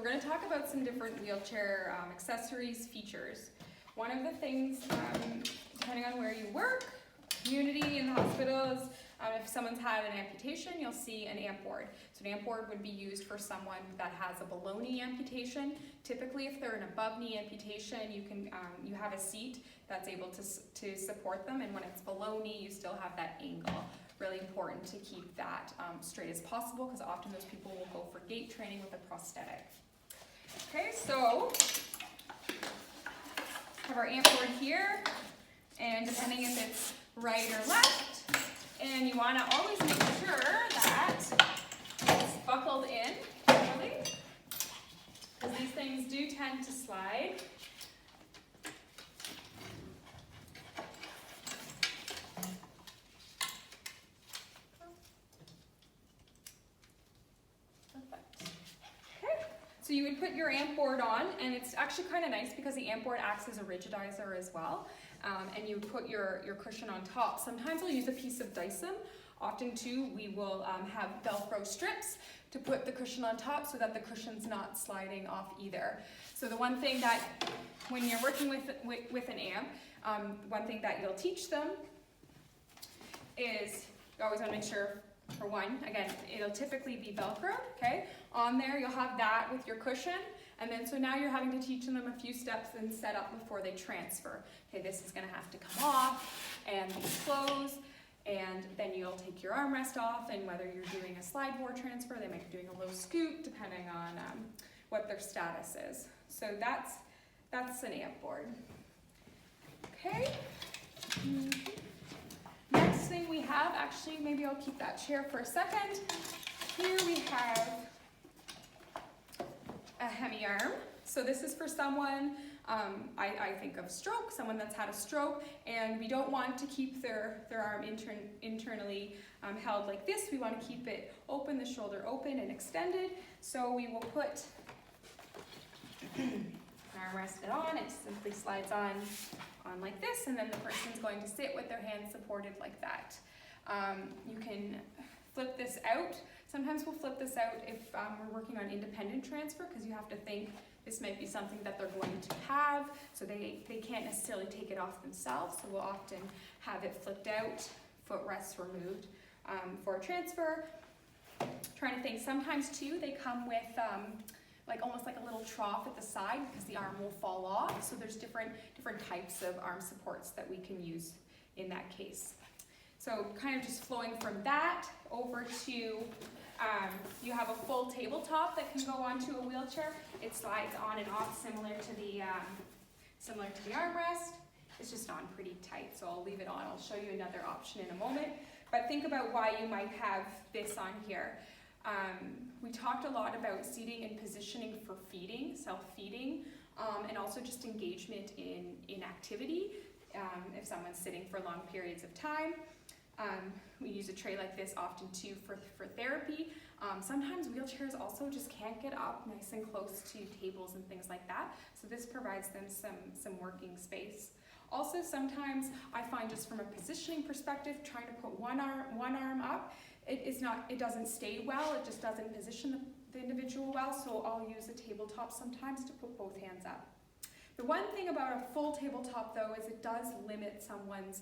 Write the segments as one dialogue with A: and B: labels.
A: we're going to talk about some different wheelchair accessories, features. One of the things, depending on where you work, community, in the hospitals, if someone's had an amputation, you'll see an amp board. So an amp board would be used for someone that has a below knee amputation. Typically, if they're an above knee amputation, you have a seat that's able to support them, and when it's below knee, you still have that angle. Really important to keep that straight as possible, because often those people will go for gait training with a prosthetic. Okay, so have our amp board here, and depending if it's right or left, and you want to always make sure that it's buckled in properly, because these things do tend to slide. So you would put your amp board on, and it's actually kind of nice because the amp board acts as a rigidizer as well. And you put your cushion on top. Sometimes we'll use a piece of Dyson. Often too, we will have Velcro strips to put the cushion on top so that the cushion's not sliding off either. So the one thing that, when you're working with an amp, one thing that you'll teach them is, you always want to make sure, for one, again, it'll typically be Velcro, okay? On there, you'll have that with your cushion, and then so now you're having to teach them a few steps and set up before they transfer. Okay, this is gonna have to come off, and these close, and then you'll take your armrest off, and whether you're doing a slide board transfer, they might be doing a low scoot, depending on what their status is. So that's an amp board. Okay. Next thing we have, actually, maybe I'll keep that chair for a second. Here we have a hemi-arm. So this is for someone, I think of stroke, someone that's had a stroke, and we don't want to keep their arm internally held like this. We want to keep it open, the shoulder open and extended. So we will put arm rested on, it simply slides on like this, and then the person's going to sit with their hands supported like that. You can flip this out. Sometimes we'll flip this out if we're working on independent transfer, because you have to think this might be something that they're going to have, so they can't necessarily take it off themselves, so we'll often have it flipped out, footrests removed for transfer. Trying to think, sometimes too they come with almost like a little trough at the side, because the arm will fall off, so there's different types of arm supports that we can use in that case. So kind of just flowing from that over to, you have a full tabletop that can go onto a wheelchair. It slides on and off similar to the armrest. It's just on pretty tight, so I'll leave it on. I'll show you another option in a moment. But think about why you might have this on here. We talked a lot about seating and positioning for feeding, self-feeding, and also just engagement in activity. If someone's sitting for long periods of time. We use a tray like this often too for therapy. Sometimes wheelchairs also just can't get up nice and close to tables and things like that, so this provides them some working space. Also, sometimes I find, just from a positioning perspective, trying to put one arm up, it doesn't stay well, it just doesn't position the individual well, so I'll use a tabletop sometimes to put both hands up. The one thing about a full tabletop though is it does limit someone's,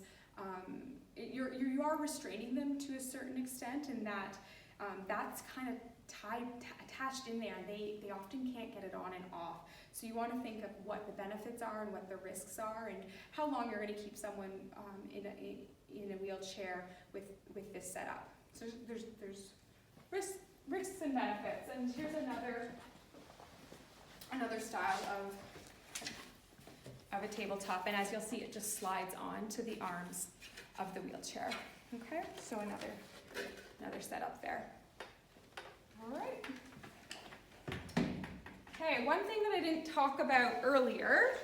A: you are restraining them to a certain extent, and that's kind of attached in there, and they often can't get it on and off. So you want to think of what the benefits are and what the risks are, and how long you're going to keep someone in a wheelchair with this setup. So there's risks and benefits, and here's another style of a tabletop, and as you'll see, it just slides on to the arms of the wheelchair. Okay, so another setup there. All right. Okay, one thing that I didn't talk about earlier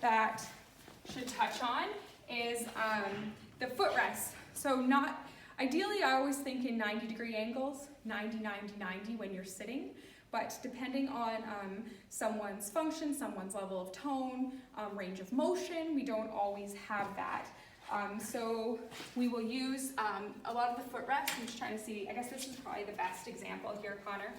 A: that I should touch on is the footrest. So ideally, I always think in 90-degree angles, 90, 90, 90 when you're sitting. But depending on someone's function, someone's level of tone, range of motion, we don't always have that. So we will use a lot of the footrest. I'm just trying to see, I guess this is probably the best example here, Connor.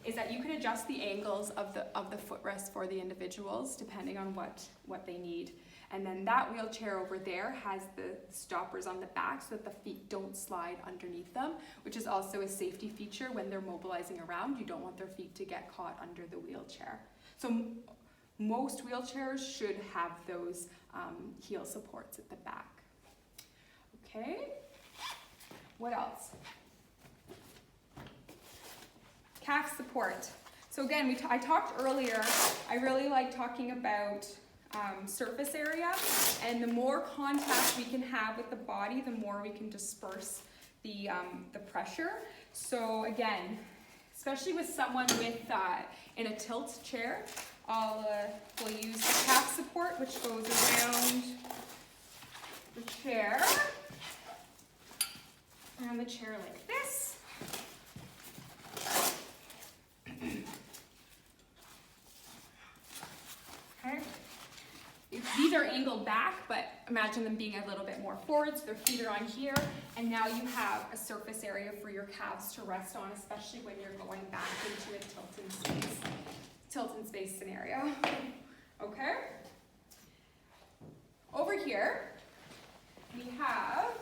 A: is that you can adjust the angles of the footrest for the individuals depending on what they need. And then that wheelchair over there has the stoppers on the back so that the feet don't slide underneath them, which is also a safety feature when they're mobilizing around. You don't want their feet to get caught under the wheelchair. So most wheelchairs should have those heel supports at the back. Okay, what else? Calf support. So again, I talked earlier, I really like talking about surface area, and the more contact we can have with the body, the more we can disperse the pressure. So again, especially with someone with in a tilt chair, we'll use the calf support, which goes around the chair, around the chair like this. Okay. These are angled back, but imagine them being a little bit more forward, so their feet are on here, and now you have a surface area for your calves to rest on, especially when you're going back into a tilt in space scenario. Okay? Over here, we have,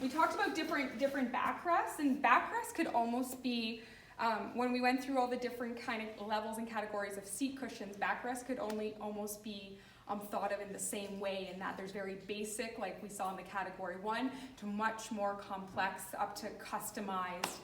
A: we talked about different backrests, and backrests could almost be, when we went through all the different kind of levels and categories of seat cushions, backrests could almost be thought of in the same way, in that there's very basic, like we saw in the category 1, to much more complex, up to customized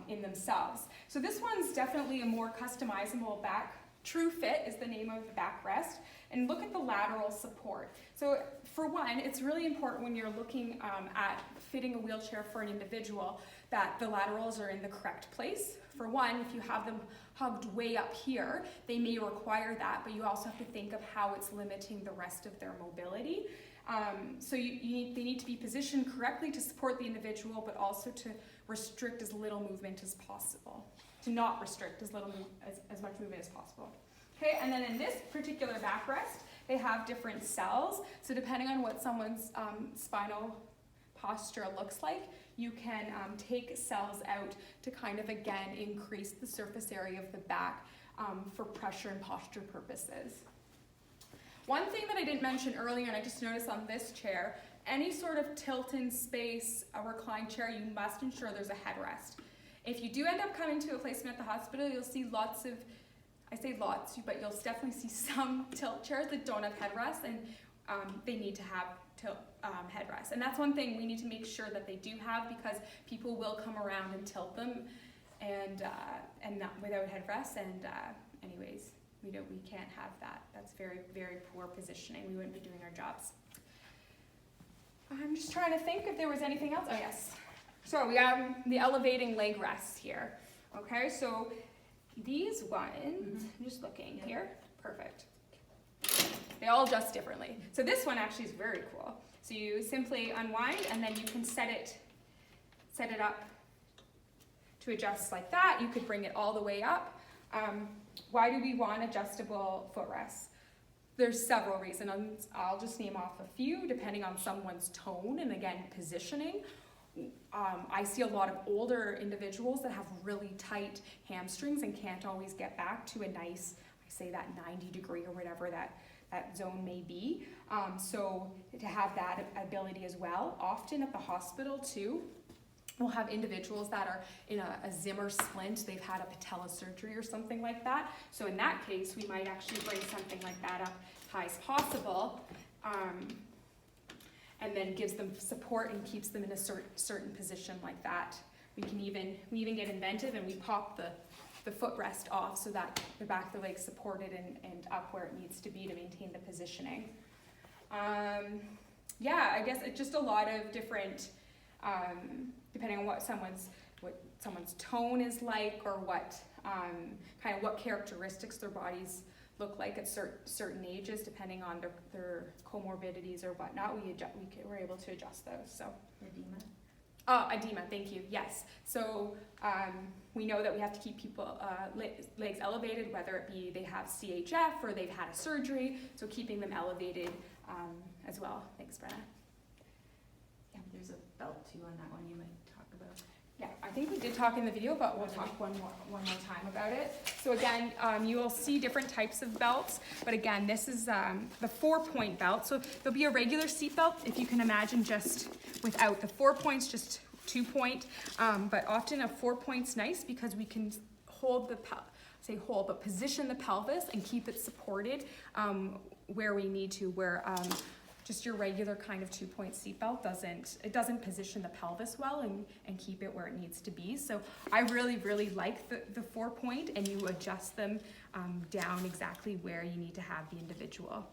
A: in themselves. So this one's definitely a more customizable back. True Fit is the name of the backrest. And look at the lateral support. So for one, it's really important when you're looking at fitting a wheelchair for an individual that the laterals are in the correct place. For one, if you have them hugged way up here, they may require that, but you also have to think of how it's limiting the rest of their mobility. So they need to be positioned correctly to support the individual, but also to restrict as little movement as possible. To not restrict as much movement as possible. Okay, and then in this particular backrest, they have different cells. So depending on what someone's spinal posture looks like, you can take cells out to kind of, again, increase the surface area of the back for pressure and posture purposes. One thing that I didn't mention earlier, and I just noticed on this chair, any sort of tilt-in space, a reclined chair, you must ensure there's a headrest. If you do end up coming to a placement at the hospital, you'll see lots of, I say lots, but you'll definitely see some tilt chairs that don't have headrests, and they need to have headrests. And that's one thing we need to make sure that they do have, because people will come around and tilt them and not without headrests. And anyways, we can't have that. That's very, very poor positioning. We wouldn't be doing our jobs. I'm just trying to think if there was anything else. Oh yes. So we have the elevating leg rests here. Okay, so these ones, I'm just looking here, perfect. They all adjust differently. So this one actually is very cool. So you simply unwind, and then you can set it up to adjust like that. You could bring it all the way up. Why do we want adjustable footrests? There's several reasons. I'll just name off a few depending on someone's tone and, again, positioning. I see a lot of older individuals that have really tight hamstrings and can't always get back to a nice, I say that 90 degree or whatever that zone may be. So to have that ability as well. Often at the hospital too, we'll have individuals that are in a Zimmer splint. They've had a patella surgery or something like that. So in that case, we might actually bring something like that up high as possible. And then gives them support and keeps them in a certain position like that. We even get inventive, and we pop the footrest off so that the back of the leg's supported and up where it needs to be to maintain the positioning. Yeah, I guess it's just a lot of different, depending on what someone's tone is like, or what kind of what characteristics their bodies look like at certain ages, depending on their comorbidities or whatnot. We're able to adjust those. So edema. Edema. Thank you. Yes. So we know that we have to keep people legs elevated, whether it be they have CHF or they've had a surgery. So keeping them elevated as well. Thanks, Brenna.
B: Yeah, there's a belt too on that one you might talk about.
A: Yeah, I think we did talk in the video, but we'll talk one more time about it. So again, you will see different types of belts, but again, this is the 4-point belt. So there'll be a regular seat belt, if you can imagine, just without the 4 points, just 2-point. But often a 4-point's nice because we can hold the position the pelvis and keep it supported where we need to, where just your regular kind of 2-point seatbelt doesn't position the pelvis well and keep it where it needs to be. So I really like the 4-point, and you adjust them down exactly where you need to have the individual.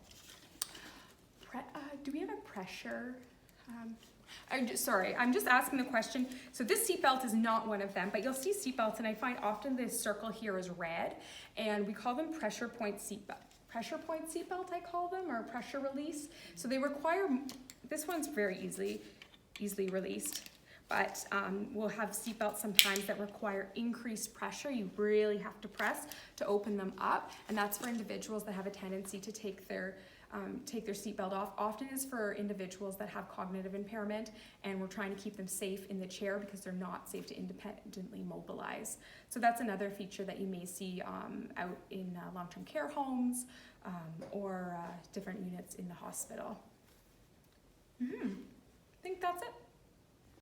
A: Do we have a pressure? I'm just asking the question. So this seatbelt is not one of them, but you'll see seatbelts, and I find often this circle here is red, and we call them pressure point seatbelt. Pressure point seatbelt, I call them, or pressure release. So they require, this one's very easily released, but we'll have seatbelts sometimes that require increased pressure. You really have to press to open them up, and that's for individuals that have a tendency to take their seatbelt off. Often is for individuals that have cognitive impairment, and we're trying to keep them safe in the chair because they're not safe to independently mobilize. So that's another feature that you may see out in long-term care homes or different units in the hospital. I think that's it.